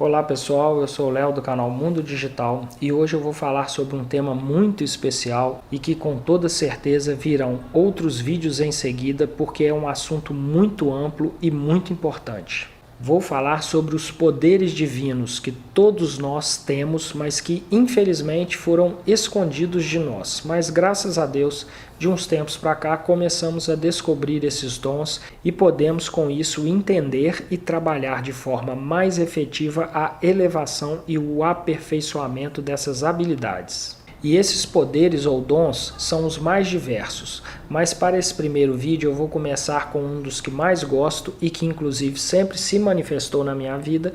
Olá pessoal, eu sou o Léo do canal Mundo Digital e hoje eu vou falar sobre um tema muito especial e que com toda certeza virão outros vídeos em seguida porque é um assunto muito amplo e muito importante. Vou falar sobre os poderes divinos que todos nós temos, mas que infelizmente foram escondidos de nós. Mas graças a Deus, de uns tempos para cá, começamos a descobrir esses dons e podemos com isso entender e trabalhar de forma mais efetiva a elevação e o aperfeiçoamento dessas habilidades. E esses poderes ou dons são os mais diversos, mas para esse primeiro vídeo eu vou começar com um dos que mais gosto e que inclusive sempre se manifestou na minha vida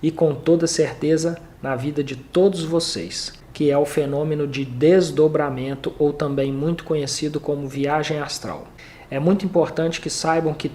e com toda certeza na vida de todos vocês, que é o fenômeno de desdobramento ou também muito conhecido como viagem astral. É muito importante que saibam que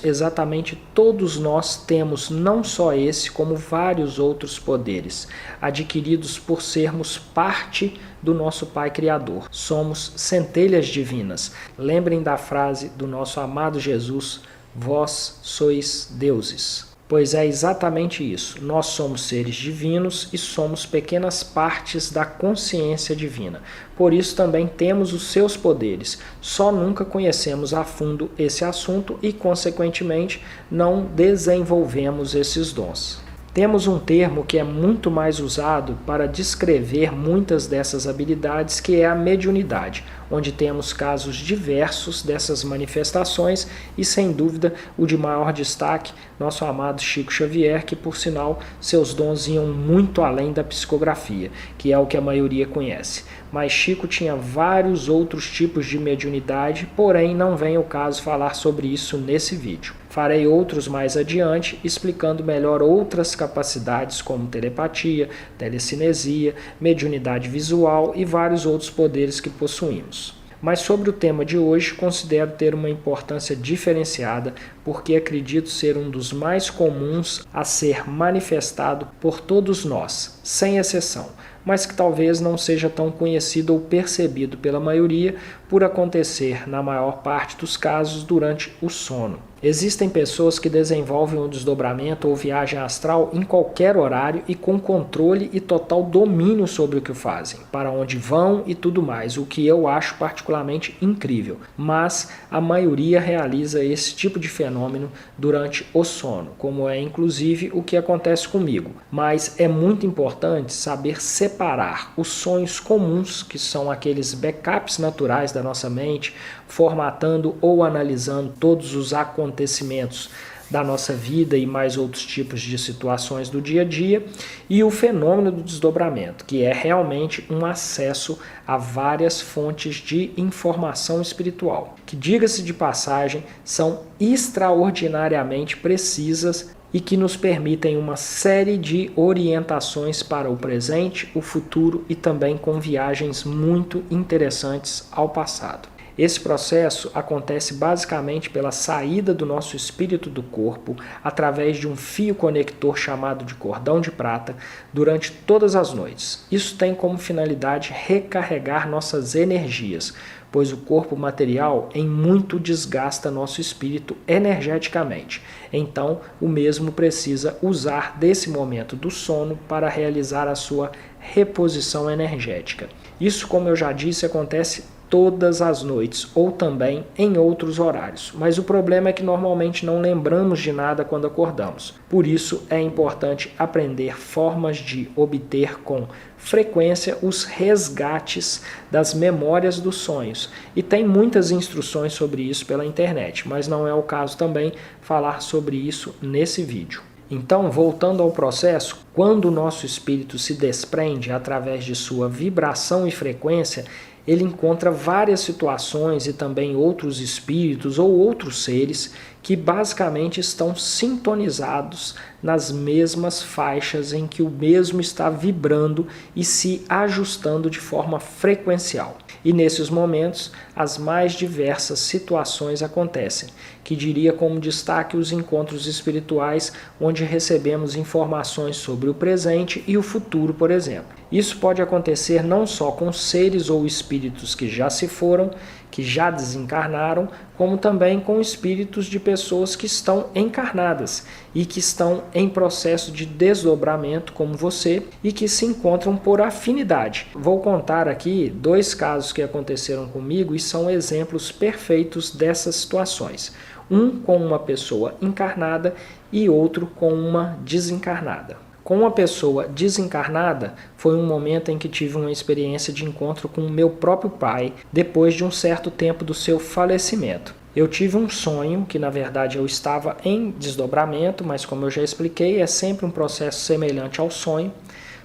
exatamente todos nós temos não só esse, como vários outros poderes, adquiridos por sermos parte do nosso Pai Criador. Somos centelhas divinas. Lembrem da frase do nosso amado Jesus, vós sois deuses. Pois é exatamente isso, nós somos seres divinos e somos pequenas partes da consciência divina. Por isso também temos os seus poderes, só nunca conhecemos a fundo esse assunto e, consequentemente, não desenvolvemos esses dons. Temos um termo que é muito mais usado para descrever muitas dessas habilidades, que é a mediunidade, onde temos casos diversos dessas manifestações e, sem dúvida, o de maior destaque, nosso amado Chico Xavier, que, por sinal, seus dons iam muito além da psicografia, que é o que a maioria conhece. Mas Chico tinha vários outros tipos de mediunidade, porém não vem ao caso falar sobre isso nesse vídeo. Farei outros mais adiante, explicando melhor outras capacidades como telepatia, telecinesia, mediunidade visual e vários outros poderes que possuímos. Mas sobre o tema de hoje, considero ter uma importância diferenciada, porque acredito ser um dos mais comuns a ser manifestado por todos nós, sem exceção, mas que talvez não seja tão conhecido ou percebido pela maioria por acontecer, na maior parte dos casos, durante o sono. Existem pessoas que desenvolvem um desdobramento ou viagem astral em qualquer horário e com controle e total domínio sobre o que fazem, para onde vão e tudo mais, o que eu acho particularmente incrível. Mas a maioria realiza esse tipo de fenômeno durante o sono, como é inclusive o que acontece comigo. Mas é muito importante saber separar os sonhos comuns, que são aqueles backups naturais da nossa mente, formatando ou analisando todos os acontecimentos da nossa vida e mais outros tipos de situações do dia a dia, e o fenômeno do desdobramento, que é realmente um acesso a várias fontes de informação espiritual, que, diga-se de passagem, são extraordinariamente precisas e que nos permitem uma série de orientações para o presente, o futuro e também com viagens muito interessantes ao passado. Esse processo acontece basicamente pela saída do nosso espírito do corpo através de um fio conector chamado de cordão de prata durante todas as noites. Isso tem como finalidade recarregar nossas energias, pois o corpo material em muito desgasta nosso espírito energeticamente. Então, o mesmo precisa usar desse momento do sono para realizar a sua reposição energética. Isso, como eu já disse, acontece todas as noites ou também em outros horários, mas o problema é que normalmente não lembramos de nada quando acordamos. Por isso é importante aprender formas de obter com frequência os resgates das memórias dos sonhos. E tem muitas instruções sobre isso pela internet, mas não é o caso também falar sobre isso nesse vídeo. Então, voltando ao processo, quando o nosso espírito se desprende através de sua vibração e frequência, ele encontra várias situações e também outros espíritos ou outros seres que basicamente estão sintonizados nas mesmas faixas em que o mesmo está vibrando e se ajustando de forma frequencial. E nesses momentos, as mais diversas situações acontecem, que diria como destaque os encontros espirituais, onde recebemos informações sobre o presente e o futuro, por exemplo. Isso pode acontecer não só com seres ou espíritos que já se foram, que já desencarnaram, como também com espíritos de pessoas pessoas que estão encarnadas e que estão em processo de desdobramento como você e que se encontram por afinidade. Vou contar aqui 2 casos que aconteceram comigo e são exemplos perfeitos dessas situações. Um com uma pessoa encarnada e outro com uma desencarnada. Com uma pessoa desencarnada, foi um momento em que tive uma experiência de encontro com o meu próprio pai, depois de um certo tempo do seu falecimento. Eu tive um sonho, que na verdade eu estava em desdobramento, mas como eu já expliquei, é sempre um processo semelhante ao sonho.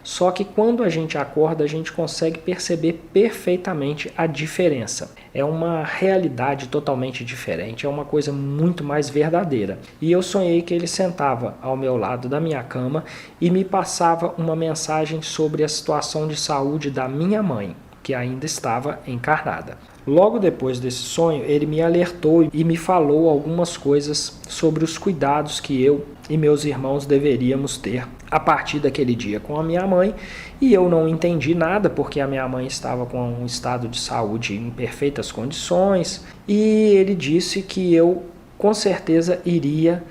Só que quando a gente acorda, a gente consegue perceber perfeitamente a diferença. É uma realidade totalmente diferente, é uma coisa muito mais verdadeira. E eu sonhei que ele sentava ao meu lado da minha cama e me passava uma mensagem sobre a situação de saúde da minha mãe, que ainda estava encarnada. Logo depois desse sonho, ele me alertou e me falou algumas coisas sobre os cuidados que eu e meus irmãos deveríamos ter a partir daquele dia com a minha mãe, e eu não entendi nada porque a minha mãe estava com um estado de saúde em perfeitas condições, e ele disse que eu com certeza iria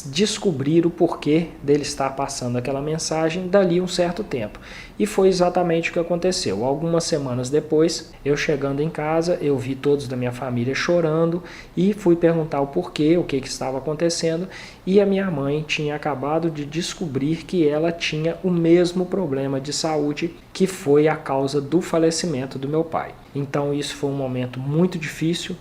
descobrir o porquê dele estar passando aquela mensagem dali um certo tempo. E foi exatamente o que aconteceu. Algumas semanas depois, eu chegando em casa, eu vi todos da minha família chorando e fui perguntar o porquê, o que estava acontecendo, e a minha mãe tinha acabado de descobrir que ela tinha o mesmo problema de saúde que foi a causa do falecimento do meu pai. Então isso foi um momento muito difícil,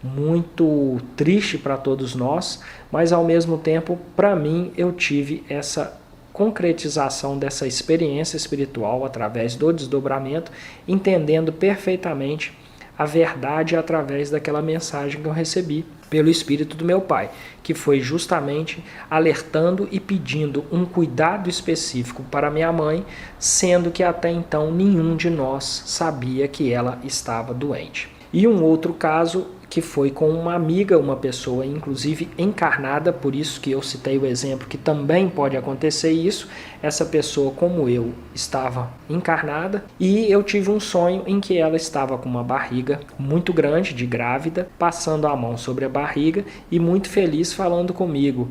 muito triste para todos nós, mas ao mesmo tempo, para mim, eu tive essa concretização dessa experiência espiritual através do desdobramento, entendendo perfeitamente a verdade através daquela mensagem que eu recebi pelo espírito do meu pai, que foi justamente alertando e pedindo um cuidado específico para minha mãe, sendo que até então nenhum de nós sabia que ela estava doente. E um outro caso que foi com uma amiga, uma pessoa inclusive encarnada, por isso que eu citei o exemplo que também pode acontecer isso. Essa pessoa, como eu, estava encarnada e eu tive um sonho em que ela estava com uma barriga muito grande, de grávida, passando a mão sobre a barriga e muito feliz falando comigo.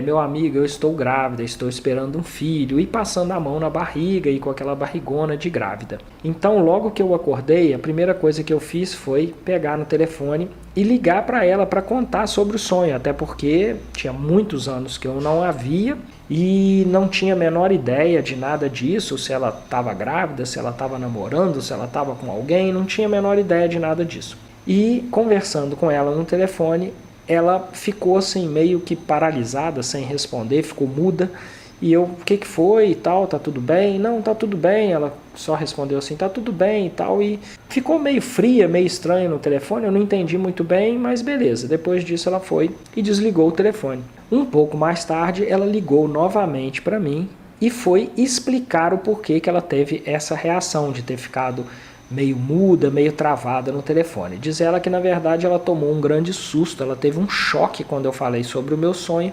Meu amigo, eu estou grávida, estou esperando um filho, e passando a mão na barriga e com aquela barrigona de grávida. Então, logo que eu acordei, a primeira coisa que eu fiz foi pegar no telefone e ligar para ela para contar sobre o sonho, até porque tinha muitos anos que eu não a via e não tinha a menor ideia de nada disso, se ela estava grávida, se ela estava namorando, se ela estava com alguém, não tinha a menor ideia de nada disso. E conversando com ela no telefone, ela ficou assim meio que paralisada, sem responder, ficou muda. E eu, o que foi e tal, tá tudo bem? Não, tá tudo bem. Ela só respondeu assim, tá tudo bem e tal. E ficou meio fria, meio estranha no telefone, eu não entendi muito bem, mas beleza. Depois disso ela foi e desligou o telefone. Um pouco mais tarde ela ligou novamente para mim e foi explicar o porquê que ela teve essa reação de ter ficado meio muda, meio travada no telefone. Diz ela que na verdade ela tomou um grande susto, ela teve um choque quando eu falei sobre o meu sonho,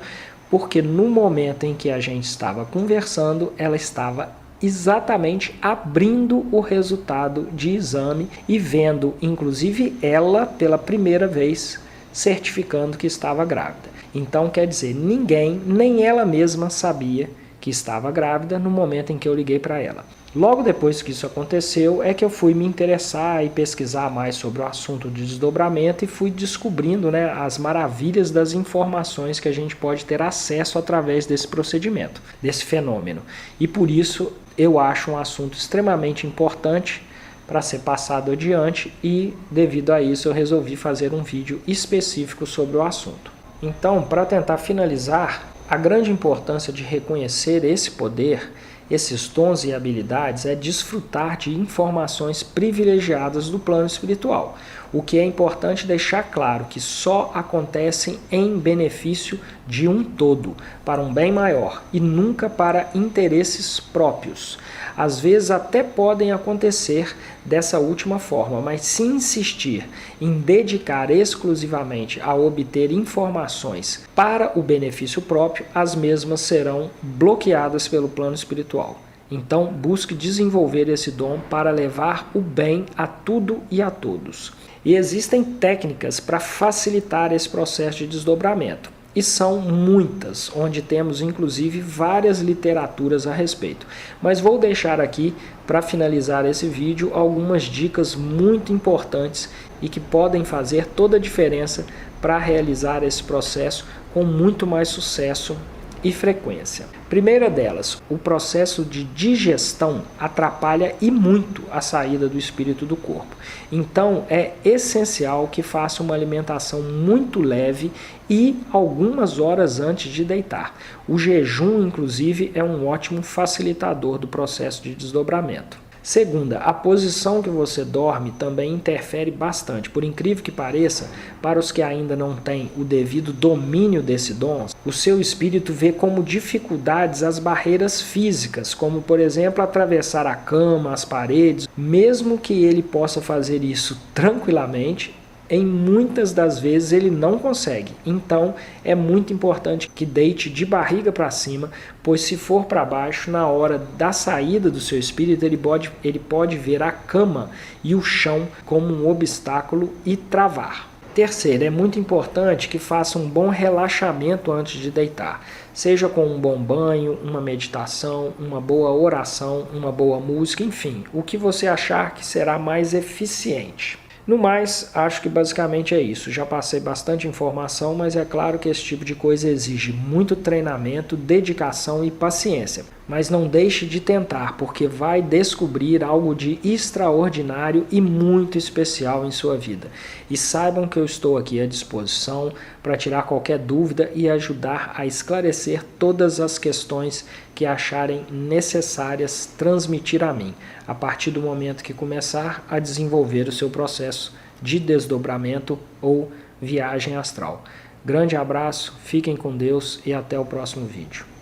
porque no momento em que a gente estava conversando, ela estava exatamente abrindo o resultado de exame e vendo, inclusive ela, pela primeira vez, certificando que estava grávida. Então, quer dizer, ninguém, nem ela mesma sabia que estava grávida no momento em que eu liguei para ela. Logo depois que isso aconteceu, é que eu fui me interessar e pesquisar mais sobre o assunto de desdobramento e fui descobrindo, as maravilhas das informações que a gente pode ter acesso através desse procedimento, desse fenômeno. E por isso eu acho um assunto extremamente importante para ser passado adiante e, devido a isso, eu resolvi fazer um vídeo específico sobre o assunto. Então, para tentar finalizar, a grande importância de reconhecer esse poder, esses dons e habilidades, é desfrutar de informações privilegiadas do plano espiritual. O que é importante deixar claro que só acontecem em benefício de um todo, para um bem maior, e nunca para interesses próprios. Às vezes até podem acontecer dessa última forma, mas se insistir em dedicar exclusivamente a obter informações para o benefício próprio, as mesmas serão bloqueadas pelo plano espiritual. Então, busque desenvolver esse dom para levar o bem a tudo e a todos. E existem técnicas para facilitar esse processo de desdobramento. E são muitas, onde temos inclusive várias literaturas a respeito. Mas vou deixar aqui, para finalizar esse vídeo, algumas dicas muito importantes e que podem fazer toda a diferença para realizar esse processo com muito mais sucesso e frequência. Primeira delas, o processo de digestão atrapalha e muito a saída do espírito do corpo. Então é essencial que faça uma alimentação muito leve e algumas horas antes de deitar. O jejum, inclusive, é um ótimo facilitador do processo de desdobramento. Segunda, a posição que você dorme também interfere bastante. Por incrível que pareça, para os que ainda não têm o devido domínio desse dom, o seu espírito vê como dificuldades as barreiras físicas, como por exemplo atravessar a cama, as paredes. Mesmo que ele possa fazer isso tranquilamente, em muitas das vezes ele não consegue. Então é muito importante que deite de barriga para cima, pois se for para baixo, na hora da saída do seu espírito, ele pode ver a cama e o chão como um obstáculo e travar. Terceiro, é muito importante que faça um bom relaxamento antes de deitar, seja com um bom banho, uma meditação, uma boa oração, uma boa música, enfim, o que você achar que será mais eficiente. No mais, acho que basicamente é isso. Já passei bastante informação, mas é claro que esse tipo de coisa exige muito treinamento, dedicação e paciência. Mas não deixe de tentar, porque vai descobrir algo de extraordinário e muito especial em sua vida. E saibam que eu estou aqui à disposição para tirar qualquer dúvida e ajudar a esclarecer todas as questões que acharem necessárias transmitir a mim, a partir do momento que começar a desenvolver o seu processo de desdobramento ou viagem astral. Grande abraço, fiquem com Deus e até o próximo vídeo.